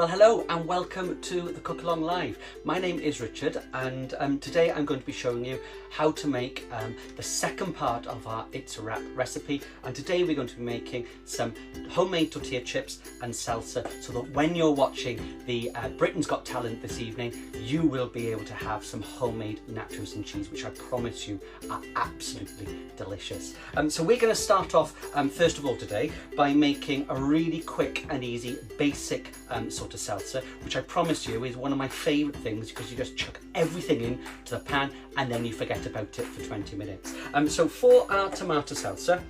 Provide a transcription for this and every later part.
Well, hello and welcome to the Cook Along Live. My name is Richard and today I'm going to be showing you how to make the second part of our It's a Wrap recipe, and today we're going to be making some homemade tortilla chips and salsa so that when you're watching the Britain's Got Talent this evening, you will be able to have some homemade nachos and cheese, which I promise you are absolutely delicious. So we're going to start off first of all today by making a really quick and easy basic sort of salsa, which I promise you is one of my favourite things because you just chuck everything in to the pan and then you forget about it for 20 minutes. So for our tomato salsa,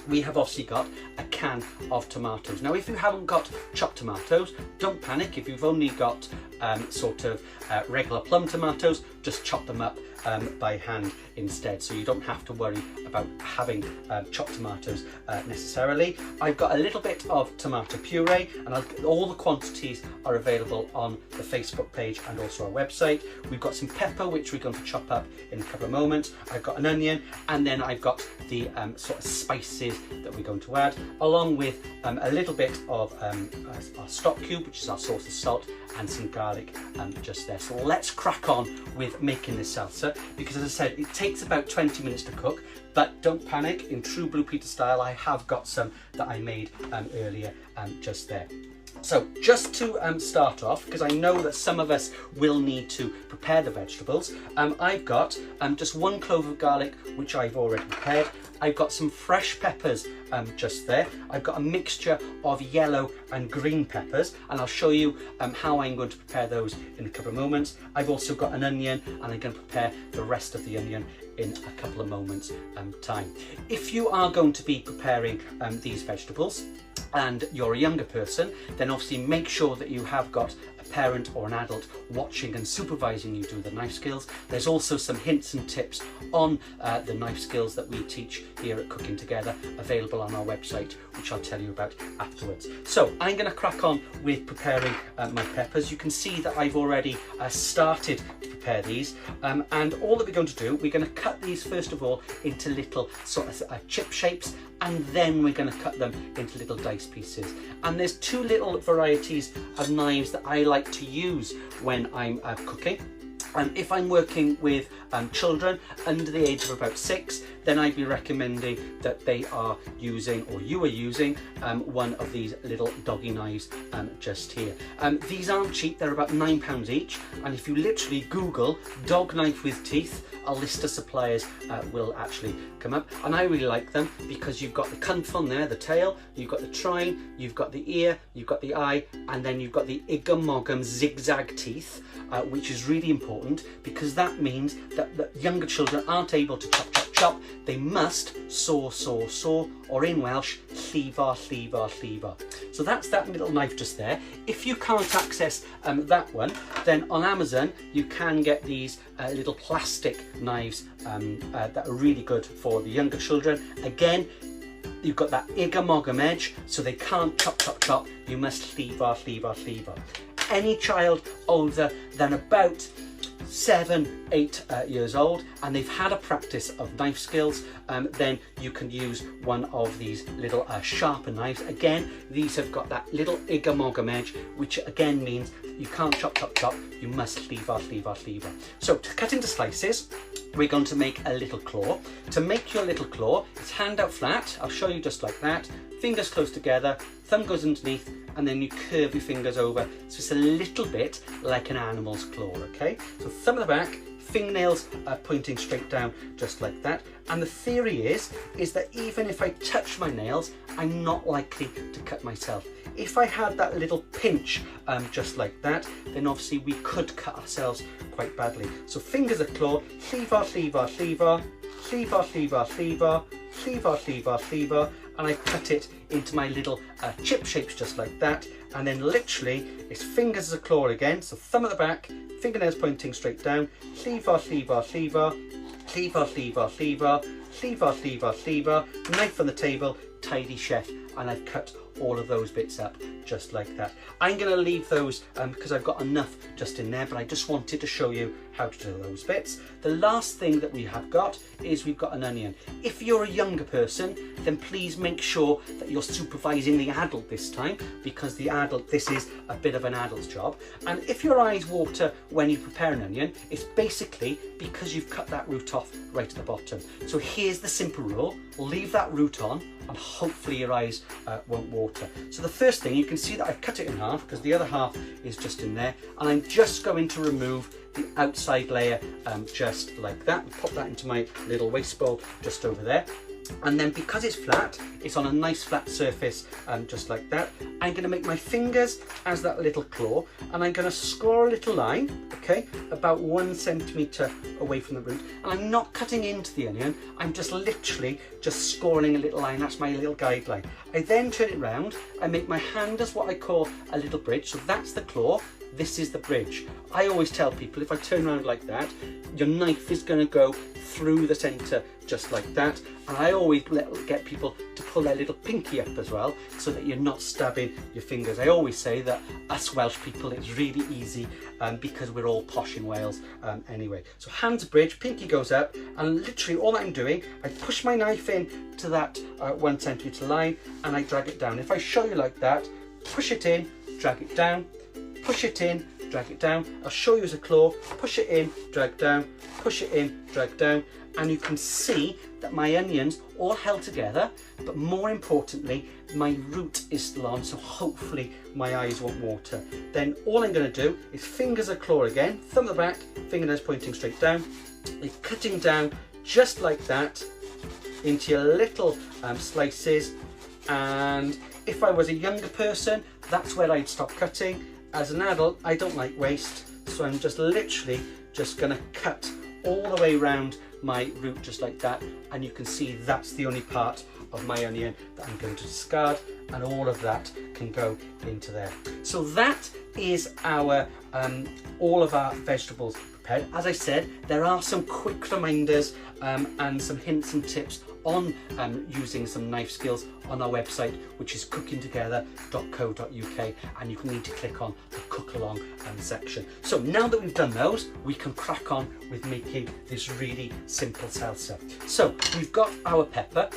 we have obviously got a can of tomatoes. Now, if you haven't got chopped tomatoes, don't panic. If you've only got regular plum tomatoes, just chop them up by hand instead, so you don't have to worry about having chopped tomatoes necessarily. I've got a little bit of tomato puree, and all the quantities are available on the Facebook page and also our website. We've got some pepper, which we're going to chop up in a couple of moments. I've got an onion, and then I've got the sort of spices that we're going to add, along with a little bit of our stock cube, which is our source of salt, and some garlic just there. So let's crack on with making this salsa, because as I said, it takes about 20 minutes to cook, but don't panic. In true Blue Peter style, I have got some that I made earlier just there. So just to start off, because I know that some of us will need to prepare the vegetables, I've got just 1 clove of garlic, which I've already prepared. I've got some fresh peppers just there. I've got a mixture of yellow and green peppers, and I'll show you how I'm going to prepare those in a couple of moments. I've also got an onion, and I'm going to prepare the rest of the onion in a couple of moments time. If you are going to be preparing these vegetables and you're a younger person, then obviously make sure that you have got a parent or an adult watching and supervising you do the knife skills. There's also some hints and tips on the knife skills that we teach here at Cooking Together, available on our website, which I'll tell you about afterwards. So I'm going to crack on with preparing my peppers. You can see that I've already started to prepare these, and all that we're going to do, we're going to cut these first of all into little sort of chip shapes, and then we're going to cut them into little dice pieces. And there's 2 little varieties of knives that I like to use when I'm cooking. If I'm working with children under the age of about 6, then I'd be recommending that they are using, or you are using, one of these little doggy knives just here. These aren't cheap, they're about £9 each, and if you literally Google dog knife with teeth, a list of suppliers will actually come up, and I really like them because you've got the cunfon there, the tail, you've got the trine, you've got the ear, you've got the eye, and then you've got the igam zigzag teeth, which is really important because that means that younger children aren't able to chop. They must saw, or in Welsh, llivar. So that's that little knife just there. If you can't access that one, then on Amazon you can get these little plastic knives that are really good for the younger children. Again, you've got that igam edge, so they can't chop. You must llivar. Any child older than about 7-8 years old and they've had a practice of knife skills, then you can use one of these little sharper knives. Again, these have got that little igam edge, which again means you can't chop, you must llivar. So to cut into slices, we're going to make a little claw. To make your little claw, it's hand out flat. I'll show you just like that. Fingers close together, thumb goes underneath, and then you curve your fingers over. So it's a little bit like an animal's claw, okay? So thumb at the back, fingernails pointing straight down, just like that. And the theory is that even if I touch my nails, I'm not likely to cut myself. If I had that little pinch just like that, then obviously we could cut ourselves quite badly. So fingers at claw, llivar, and I cut it into my little chip shapes just like that. And then literally it's fingers as a claw again, so thumb at the back, fingernails pointing straight down, llivar, knife on the table, tidy chef, and I've cut all of those bits up just like that. I'm going to leave those because I've got enough just in there, but I just wanted to show you how to do those bits. The last thing that we have got is we've got an onion. If you're a younger person, then please make sure that you're supervising the adult this time, because the adult, this is a bit of an adult's job. And if your eyes water when you prepare an onion, it's basically because you've cut that root off right at the bottom. So here's the simple rule: leave that root on and hopefully your eyes won't water. So the first thing, you can see that I've cut it in half because the other half is just in there, and I'm just going to remove the outside layer just like that, and pop that into my little waste bowl just over there. And then because it's flat, it's on a nice flat surface, just like that. I'm going to make my fingers as that little claw, and I'm going to score a little line, okay, about 1 centimetre away from the root. And I'm not cutting into the onion, I'm just literally just scoring a little line. That's my little guideline. I then turn it round, I make my hand as what I call a little bridge. So that's the claw, this is the bridge. I always tell people, if I turn around like that, your knife is going to go through the centre just like that. And I always get people to pull their little pinky up as well, so that you're not stabbing your fingers. I always say that us Welsh people, it's really easy because we're all posh in Wales anyway. So hands bridge, pinky goes up, and literally all that I'm doing, I push my knife in to that 1 centimetre line and I drag it down. If I show you like that, push it in, drag it down, push it in, drag it down. I'll show you as a claw, push it in, drag down, push it in, drag down, and you can see that my onions all held together, but more importantly, my root is still on, so hopefully my eyes won't water. Then all I'm going to do is fingers a claw again, thumb at the back, fingernails pointing straight down, like cutting down just like that into your little slices. And if I was a younger person, that's where I'd stop cutting. As an adult, I don't like waste, so I'm just literally just going to cut all the way around my root just like that, and you can see that's the only part of my onion that I'm going to discard, and all of that can go into there. So that is our all of our vegetables prepared. As I said, there are some quick reminders and some hints and tips on using some knife skills on our website, which is cookingtogether.co.uk, and you can need to click on the cook along section. So now that we've done those, we can crack on with making this really simple salsa. So we've got our pepper.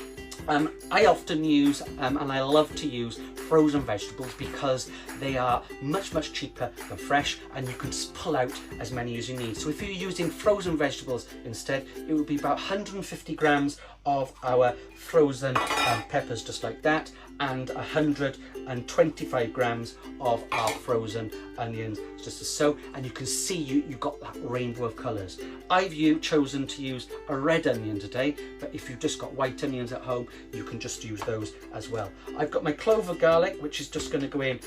I often use and I love to use frozen vegetables because they are much cheaper than fresh, and you can pull out as many as you need. So if you're using frozen vegetables instead, it would be about 150 grams of our frozen peppers just like that, and 125 grams of our frozen onions just as so. And you can see you got that rainbow of colours. I've chosen to use a red onion today, but if you've just got white onions at home, you can just use those as well. I've got my clove of garlic, which is just going to go in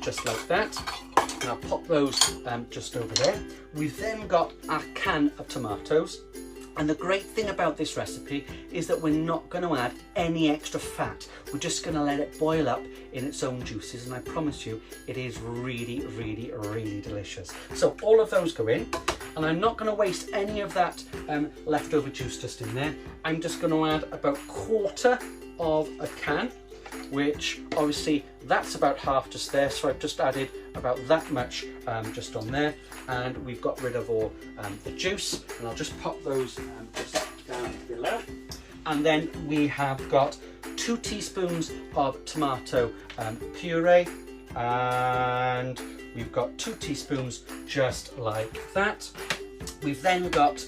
just like that, and I'll pop those just over there. We've then got our can of tomatoes. And the great thing about this recipe is that we're not going to add any extra fat. We're just going to let it boil up in its own juices, and I promise you it is really delicious. So all of those go in, and I'm not going to waste any of that leftover juice just in there. I'm just going to add about 1/4 of a can, which obviously that's about half just there, so I've just added about that much just on there, and we've got rid of all the juice, and I'll just pop those just down below. And then we have got 2 teaspoons of tomato puree, and we've got 2 teaspoons just like that. We've then got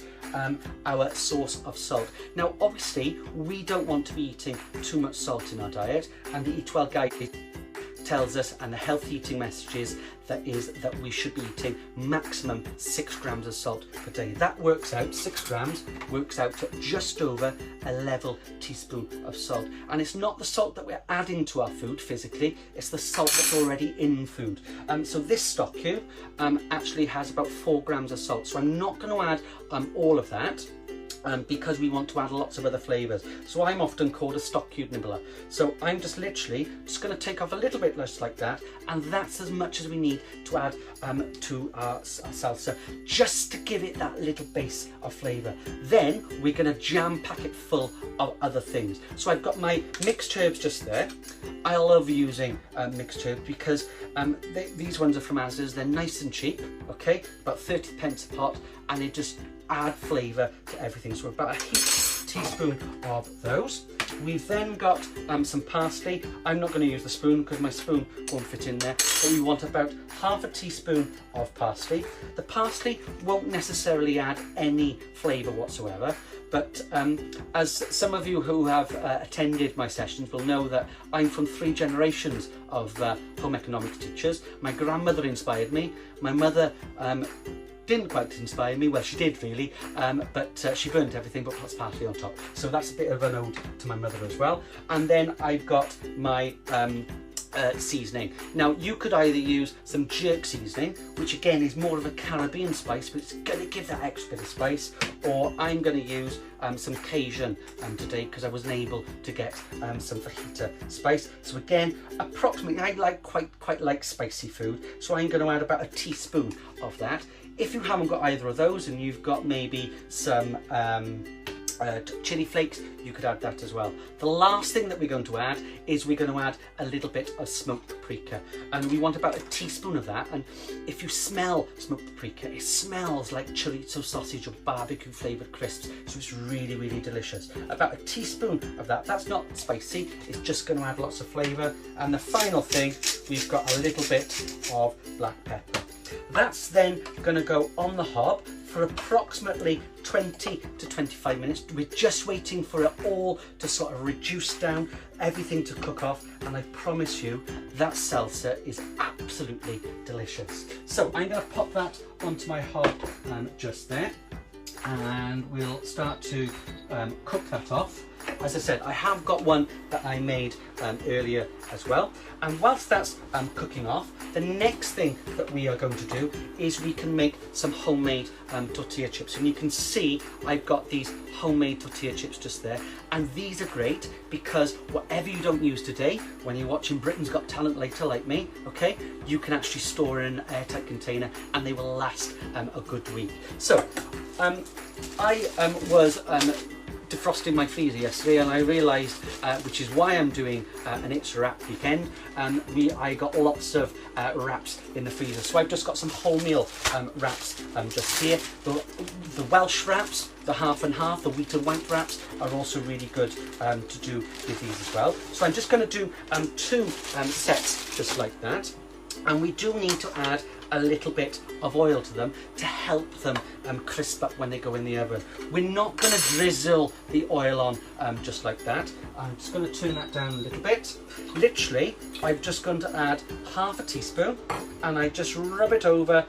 our source of salt. Now obviously we don't want to be eating too much salt in our diet, and the Eat Well guide tells us, and the healthy eating messages that we should be eating maximum 6 grams of salt per day. That works out, 6 grams works out to just over a level teaspoon of salt. And it's not the salt that we're adding to our food physically, it's the salt that's already in food. So this stock cube actually has about 4 grams of salt, so I'm not going to add all of that. because we want to add lots of other flavours. So I'm often called a stock cube nibbler. So I'm just literally just going to take off a little bit just like that, and that's as much as we need to add to our salsa, just to give it that little base of flavour. Then we're going to jam pack it full of other things. So I've got my mixed herbs just there. I love using mixed herbs because these ones are from Asda's. They're nice and cheap, okay, about 30 pence a pot, and they just add flavour to everything. So about a teaspoon of those. We've then got some parsley. I'm not going to use the spoon because my spoon won't fit in there, but we want about half a teaspoon of parsley. The parsley won't necessarily add any flavour whatsoever, but as some of you who have attended my sessions will know that I'm from 3 generations of home economics teachers. My grandmother inspired me. My mother didn't quite inspire me. Well, she did really, but she burnt everything but puts parsley on top. So that's a bit of an ode to my mother as well. And then I've got my seasoning. Now you could either use some jerk seasoning, which again is more of a Caribbean spice, but it's going to give that extra bit of spice, or I'm going to use some Cajun today because I wasn't able to get some fajita spice. So again, approximately, I like quite like spicy food, so I'm going to add about a teaspoon of that. If you haven't got either of those and you've got maybe some chili flakes, you could add that as well. The last thing that we're going to add is we're going to add a little bit of smoked paprika, and we want about a teaspoon of that. And if you smell smoked paprika, it smells like chorizo sausage or barbecue flavoured crisps, so it's really, really delicious. About a teaspoon of that. That's not spicy, it's just going to add lots of flavour. And the final thing, we've got a little bit of black pepper. That's then going to go on the hob for approximately 20 to 25 minutes. We're just waiting for it all to sort of reduce down, everything to cook off, and I promise you that salsa is absolutely delicious. So I'm going to pop that onto my hob just there, and we'll start to cook that off. As I said, I have got one that I made earlier as well. And whilst that's cooking off, the next thing that we are going to do is we can make some homemade tortilla chips. And you can see I've got these homemade tortilla chips just there. And these are great because whatever you don't use today, when you're watching Britain's Got Talent later like me, okay, you can actually store in an airtight container and they will last a good week. So I was defrosting my freezer yesterday, and I realised, which is why I'm doing an It's a Wrap weekend, and I got lots of wraps in the freezer. So I've just got some wholemeal wraps just here. The Welsh wraps, the half and half, the wheat and white wraps are also really good to do with these as well. So I'm just going to do 2 sets just like that, and we do need to add a little bit of oil to them to help them crisp up when they go in the oven. We're not going to drizzle the oil on just like that. I'm just going to turn that down a little bit. Literally, I'm just going to add half a teaspoon, and I just rub it over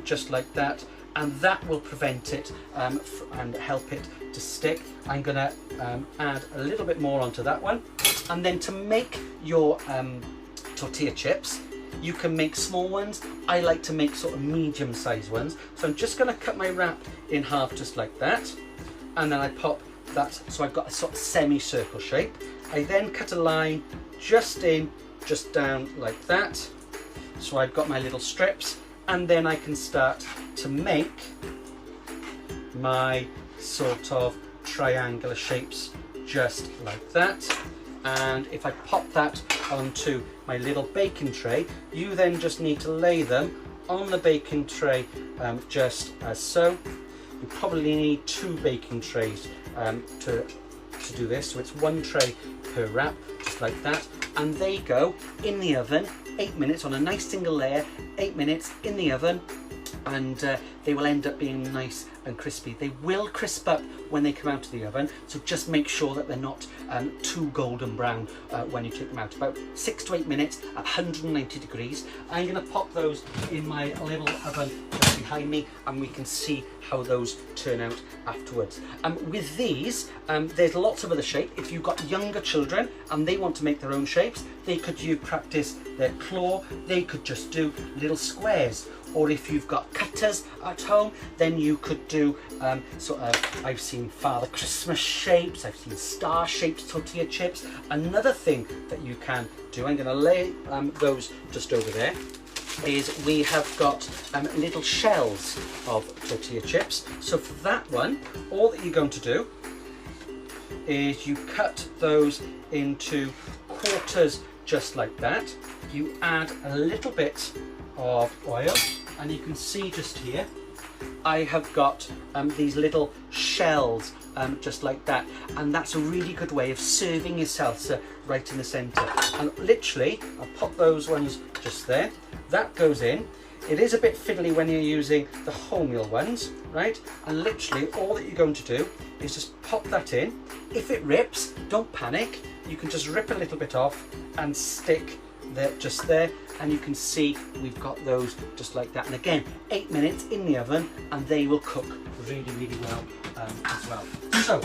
just like that, and that will prevent it and help it to stick. I'm going to add a little bit more onto that one, and then to make your tortilla chips, you can make small ones. I like to make sort of medium sized ones. So I'm just going to cut my wrap in half just like that, and then I pop that so I've got a sort of semicircle shape. I then cut a line just in, just down like that. So I've got my little strips, and then I can start to make my sort of triangular shapes just like that. And if I pop that onto my little baking tray, you then just need to lay them on the baking tray just as so. You probably need 2 baking trays to do this, so it's 1 tray per wrap, just like that. And they go in the oven 8 minutes on a nice single layer, 8 minutes in the oven, and they will end up being nice and crispy. They will crisp up when they come out of the oven, so just make sure that they're not too golden brown when you take them out. About 6 to 8 minutes at 190 degrees. I'm going to pop those in my little oven just behind me, and we can see how those turn out afterwards. With these, there's lots of other shapes. If you've got younger children and they want to make their own shapes, they could practice their claw. They could just do little squares, or if you've got cutters at home, then you could do sort of, I've seen Father Christmas shapes, I've seen star shapes tortilla chips. Another thing that you can do, I'm going to lay those just over there, is we have got little shells of tortilla chips. So for that one, all that you're going to do is you cut those into quarters just like that. You add a little bit of oil, and you can see just here I have got these little shells just like that, and that's a really good way of serving your salsa right in the centre. And literally I'll pop those ones just there, that goes in. It is a bit fiddly when you're using the wholemeal ones, right? And literally all that you're going to do is just pop that in. If it rips, don't panic, you can just rip a little bit off and stick that just there, and you can see we've got those just like that. And again, 8 minutes in the oven and they will cook really, really well as well. So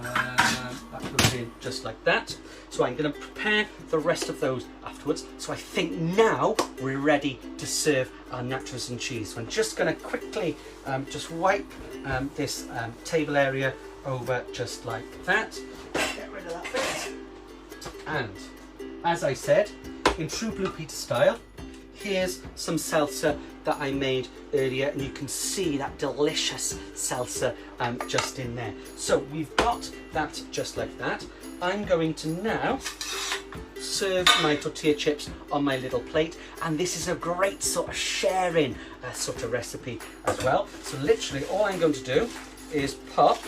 that goes in just like that. So I'm going to prepare the rest of those afterwards. So I think now we're ready to serve our nachos and cheese. So I'm just going to quickly just wipe this table area over just like that. Get rid of that bit. And as I said, in true Blue Peter style, here's some salsa that I made earlier, and you can see that delicious salsa just in there. So we've got that just like that. I'm going to now serve my tortilla chips on my little plate, and this is a great sort of sharing sort of recipe as well. So literally all I'm going to do is pop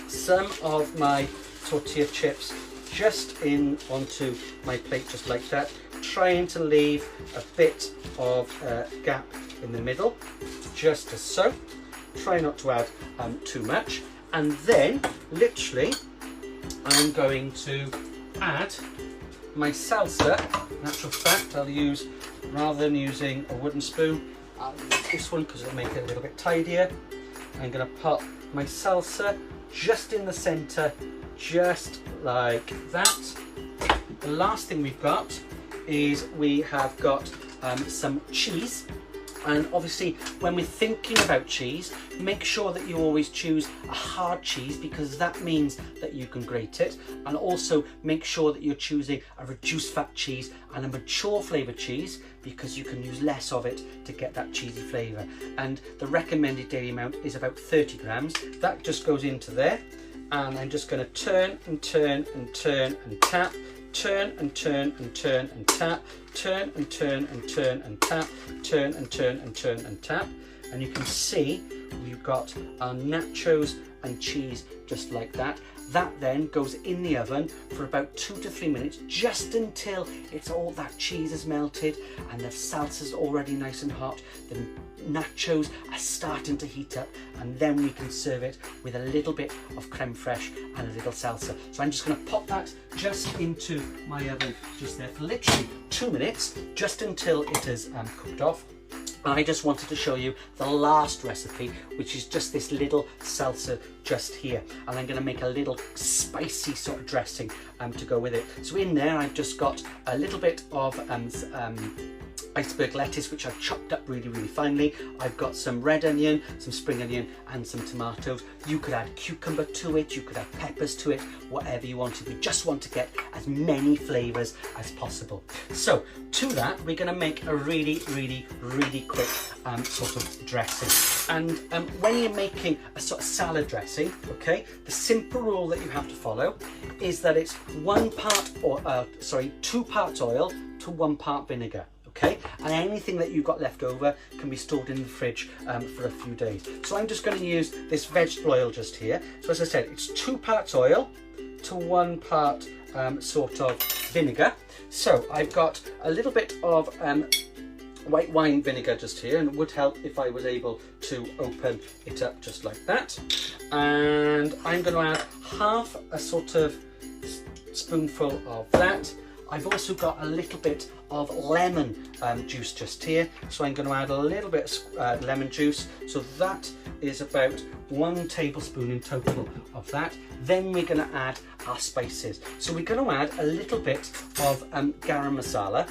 some of my tortilla chips just in onto my plate just like that, trying to leave a bit of gap in the middle, just as so. Try not to add too much. And then literally I'm going to add my salsa. Natural fact, I'll use, rather than using a wooden spoon, I'll use this one because it'll make it a little bit tidier. I'm going to pop my salsa just in the centre, just like that. The last thing we've got is we have got some cheese. And obviously when we're thinking about cheese, make sure that you always choose a hard cheese, because that means that you can grate it. And also make sure that you're choosing a reduced fat cheese and a mature flavoured cheese, because you can use less of it to get that cheesy flavour. And the recommended daily amount is about 30 grams. That just goes into there. And I'm just going to turn and turn and turn and tap, turn and turn and turn and tap, turn and turn and turn and tap, turn and turn and turn and tap. And you can see we've got our nachos and cheese just like that. That then goes in the oven for about 2 to 3 minutes, just until it's all that cheese is melted and the salsa's already nice and hot. The nachos are starting to heat up, and then we can serve it with a little bit of creme fraiche and a little salsa. So I'm just going to pop that just into my oven just there for literally 2 minutes, just until it is cooked off. And I just wanted to show you the last recipe, which is just this little salsa just here. And I'm going to make a little spicy sort of dressing to go with it. So in there I've just got a little bit of iceberg lettuce, which I've chopped up really, really finely. I've got some red onion, some spring onion, and some tomatoes. You could add cucumber to it, you could add peppers to it, whatever you wanted. We just want to get as many flavours as possible. So to that, we're going to make a really, really, really quick sort of dressing. And when you're making a sort of salad dressing, okay, the simple rule that you have to follow is that it's 2 parts oil to 1 part vinegar. Okay, and anything that you've got left over can be stored in the fridge for a few days. So I'm just going to use this vegetable oil just here. So as I said, it's 2 parts oil to 1 part sort of vinegar. So I've got a little bit of white wine vinegar just here, and it would help if I was able to open it up just like that. And I'm going to add half a sort of spoonful of that. I've also got a little bit of lemon juice just here, so I'm going to add a little bit of lemon juice. So that is about 1 tablespoon in total of that. Then we're going to add our spices. So we're going to add a little bit of garam masala,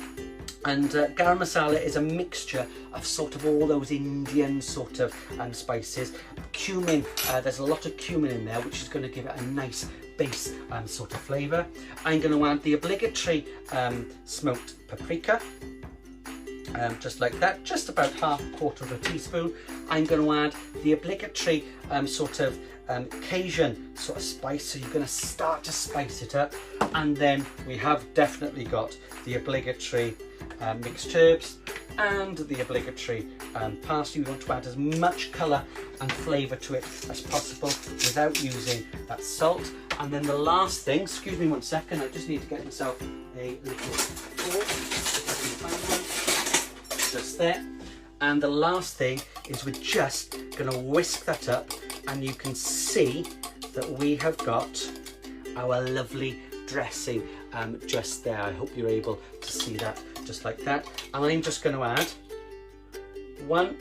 And garam masala is a mixture of sort of all those Indian sort of spices. Cumin, there's a lot of cumin in there, which is going to give it a nice base sort of flavour. I'm going to add the obligatory smoked paprika, just like that, just about quarter of a teaspoon. I'm going to add the obligatory sort of Cajun sort of spice, so you're going to start to spice it up. And then we have definitely got the obligatory mixed herbs and the obligatory parsley. We want to add as much colour and flavour to it as possible without using that salt. And then the last thing, excuse me 1 second, I just need to get myself a little fork, if I can find one, just there. And the last thing is we're just going to whisk that up, and you can see that we have got our lovely dressing just there. I hope you're able to see that just like that. And I'm just going to add 1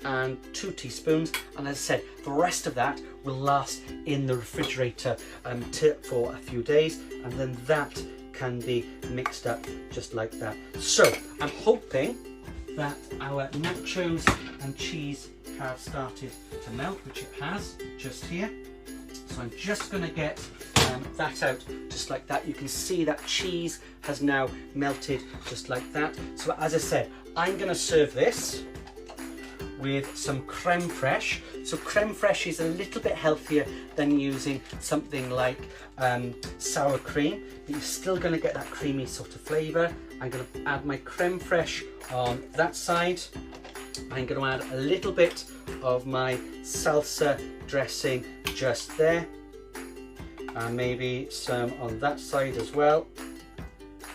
and 2 teaspoons, and as I said, the rest of that will last in the refrigerator for a few days, and then that can be mixed up just like that. So I'm hoping that our nachos and cheese have started to melt, which it has just here. So I'm just going to get that out just like that. You can see that cheese has now melted just like that. So as I said, I'm going to serve this with some creme fraiche. So creme fraiche is a little bit healthier than using something like sour cream, but you're still going to get that creamy sort of flavour. I'm going to add my creme fraiche on that side. I'm going to add a little bit of my salsa dressing just there, and maybe some on that side as well,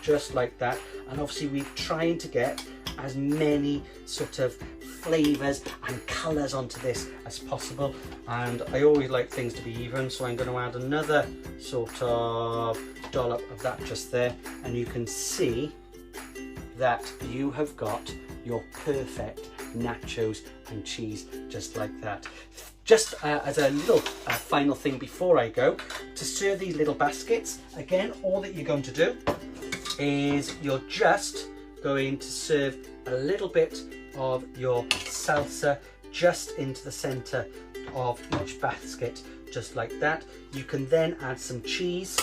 just like that. And obviously we're trying to get as many sort of flavours and colours onto this as possible, and I always like things to be even, so I'm going to add another sort of dollop of that just there, and you can see that you have got your perfect nachos and cheese just like that. Just as a little final thing before I go, to serve these little baskets, again, all that you're going to do is you're just going to serve a little bit of your salsa just into the center of each basket, just like that. You can then add some cheese,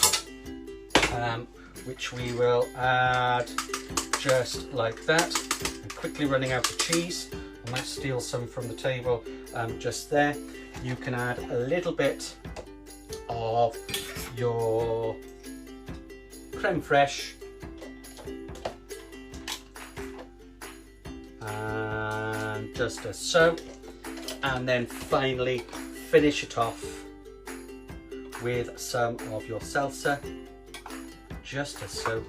which we will add just like that. I'm quickly running out of cheese. I might steal some from the table just there. You can add a little bit of your creme fraiche, and just as so, and then finally finish it off with some of your salsa, just as so.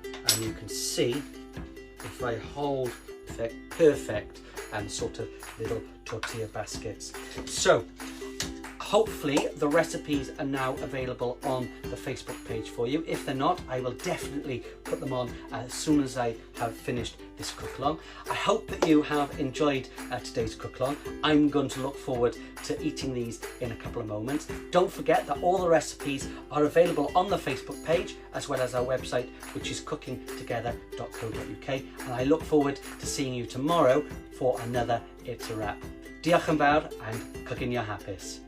And you can see, if I hold perfect and sort of little tortilla baskets. So hopefully the recipes are now available on the Facebook page for you. If they're not, I will definitely put them on as soon as I have finished this cook along. I hope that you have enjoyed today's cook along. I'm going to look forward to eating these in a couple of moments. Don't forget that all the recipes are available on the Facebook page, as well as our website, which is cookingtogether.co.uk, and I look forward to seeing you tomorrow for another It's a Wrap. Diolch yn fawr and cooking your happies.